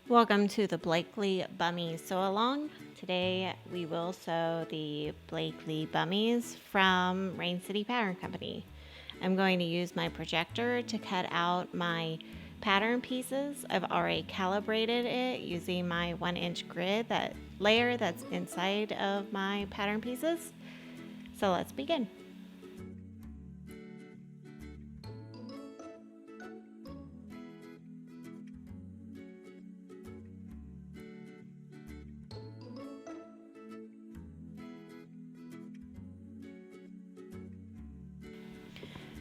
Welcome to the Blakely Bummie Sew-Along. Today we will sew the Blakely Bummies from Rain City Pattern Company. I'm going to use my projector to cut out my pattern pieces. I've already calibrated it using my 1-inch grid layer that's inside of my pattern pieces. So let's begin.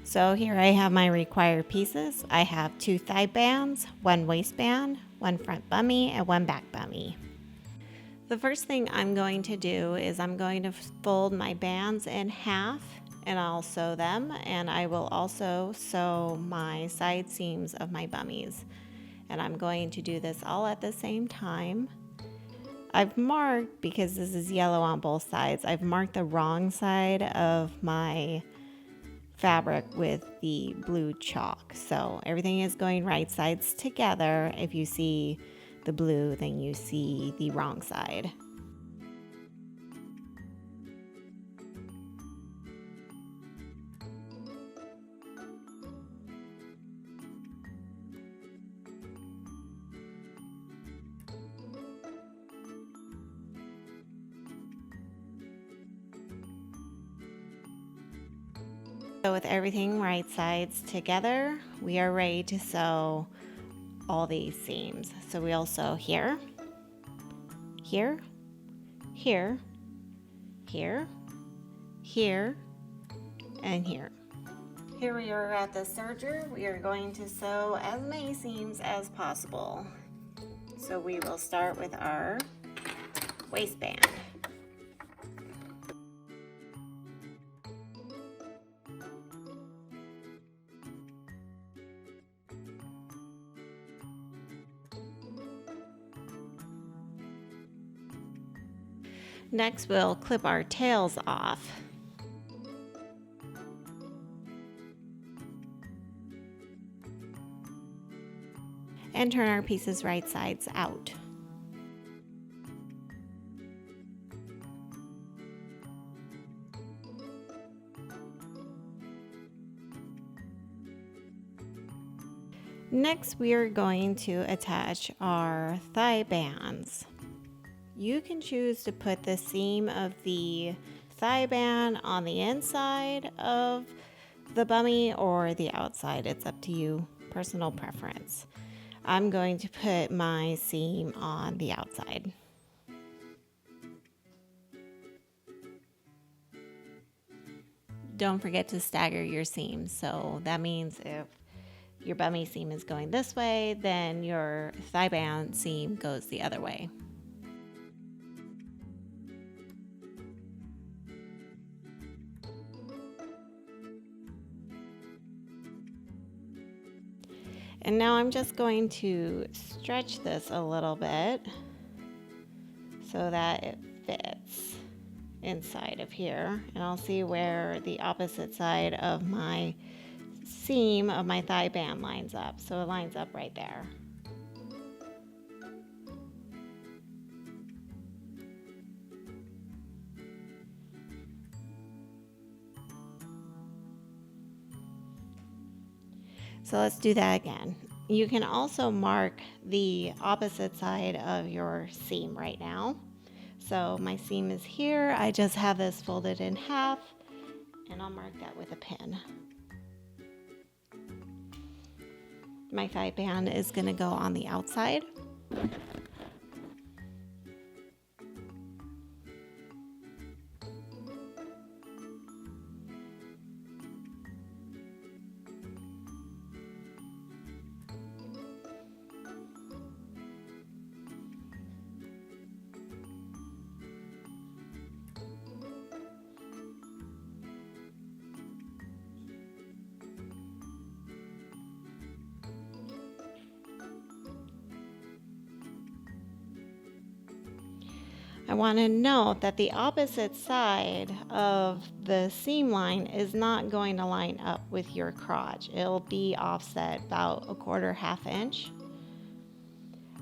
So here I have my required pieces. I have 2 thigh bands, 1 waistband, 1 front bummie, and 1 back bummie. The first thing I'm going to do is I'm going to fold my bands in half and I'll sew them, and I will also sew my side seams of my bummies. And I'm going to do this all at the same time. I've marked, because this is yellow on both sides, I've marked the wrong side of my fabric with the blue chalk. So everything is going right sides together. If you see the blue, then you see the wrong side. So with everything right sides together, we are ready to sew all these seams. So we'll sew here, here, here, here, here, and here. Here we are at the serger. We are going to sew as many seams as possible. So we will start with our waistband. Next, we'll clip our tails off. And turn our pieces right sides out. Next, we are going to attach our thigh bands. You can choose to put the seam of the thigh band on the inside of the bummie or the outside. It's up to you, personal preference. I'm going to put my seam on the outside. Don't forget to stagger your seams. So that means if your bummie seam is going this way, then your thigh band seam goes the other way. And now I'm just going to stretch this a little bit so that it fits inside of here. And I'll see where the opposite side of my seam of my thigh band lines up. So it lines up right there. So let's do that again. You can also mark the opposite side of your seam right now. So my seam is here. I just have this folded in half, and I'll mark that with a pin. My thigh band is going to go on the outside. I want to note that the opposite side of the seam line is not going to line up with your crotch. It'll be offset about 1/4 half inch.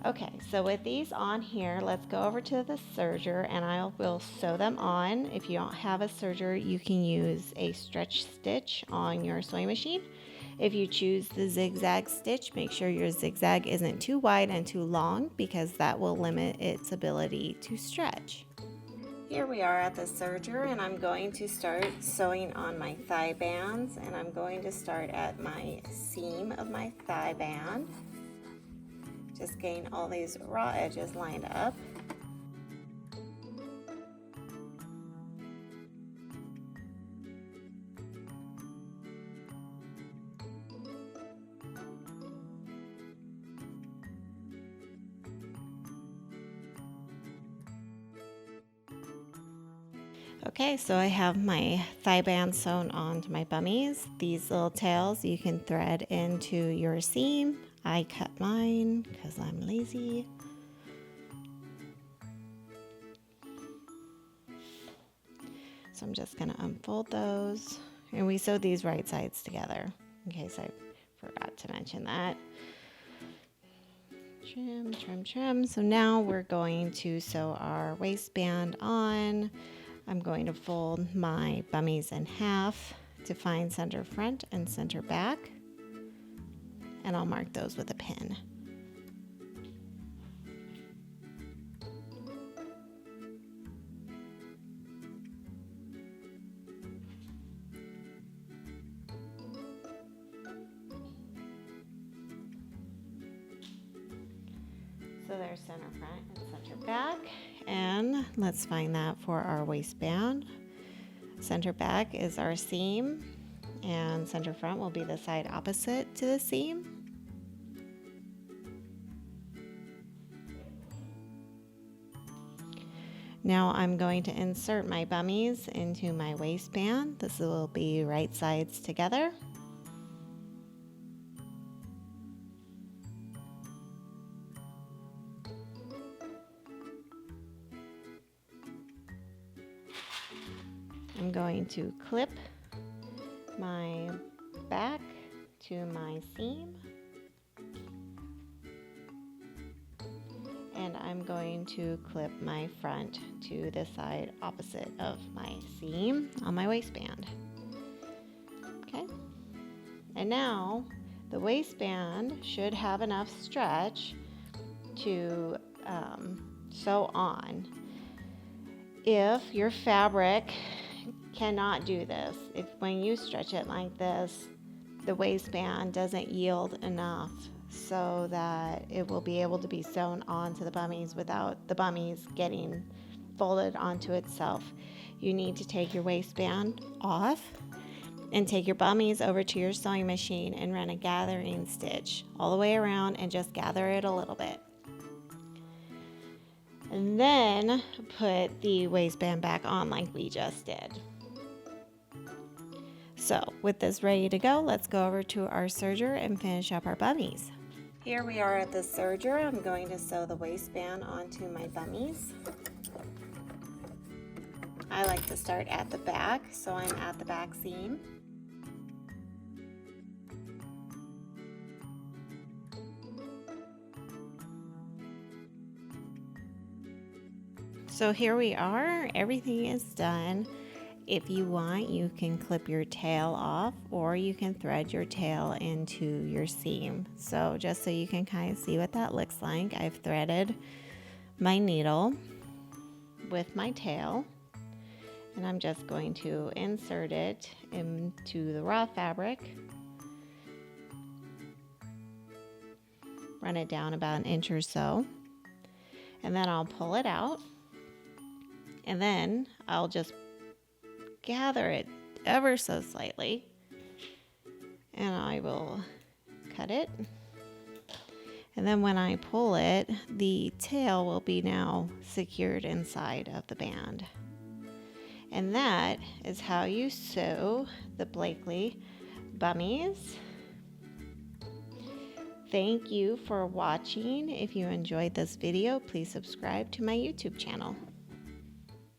Okay, so with these on here, let's go over to the serger and I will sew them on. If you don't have a serger, you can use a stretch stitch on your sewing machine. If you choose the zigzag stitch, make sure your zigzag isn't too wide and too long because that will limit its ability to stretch. Here we are at the serger and I'm going to start sewing on my thigh bands, and I'm going to start at my seam of my thigh band. Just getting all these raw edges lined up. Okay, so I have my thigh band sewn onto my bummies. These little tails you can thread into your seam. I cut mine because I'm lazy. So I'm just gonna unfold those. And we sew these right sides together, in case I forgot to mention that. Trim, trim, trim. So now we're going to sew our waistband on. I'm going to fold my bummies in half to find center front and center back. And I'll mark those with a pin. So there's center front and center back. And let's find that for our waistband. Center back is our seam, and center front will be the side opposite to the seam. Now I'm going to insert my bummies into my waistband. This will be right sides together. I'm going to clip my back to my seam. And I'm going to clip my front to the side opposite of my seam on my waistband. Okay. And now the waistband should have enough stretch to sew on. If your fabric cannot do this, if when you stretch it like this, the waistband doesn't yield enough so that it will be able to be sewn onto the bummies without the bummies getting folded onto itself, you need to take your waistband off and take your bummies over to your sewing machine and run a gathering stitch all the way around and just gather it a little bit. And then put the waistband back on like we just did. So with this ready to go, let's go over to our serger and finish up our bummies. Here we are at the serger. I'm going to sew the waistband onto my bummies. I like to start at the back, so I'm at the back seam. So here we are, everything is done. If you want, you can clip your tail off, or you can thread your tail into your seam. So just so you can kind of see what that looks like, I've threaded my needle with my tail, and I'm just going to insert it into the raw fabric, run it down about an inch or so, and then I'll pull it out, and then I'll just gather it ever so slightly, and I will cut it. And then when I pull it, the tail will be now secured inside of the band. And that is how you sew the Blakely bummies. Thank you for watching. If you enjoyed this video, please subscribe to my YouTube channel.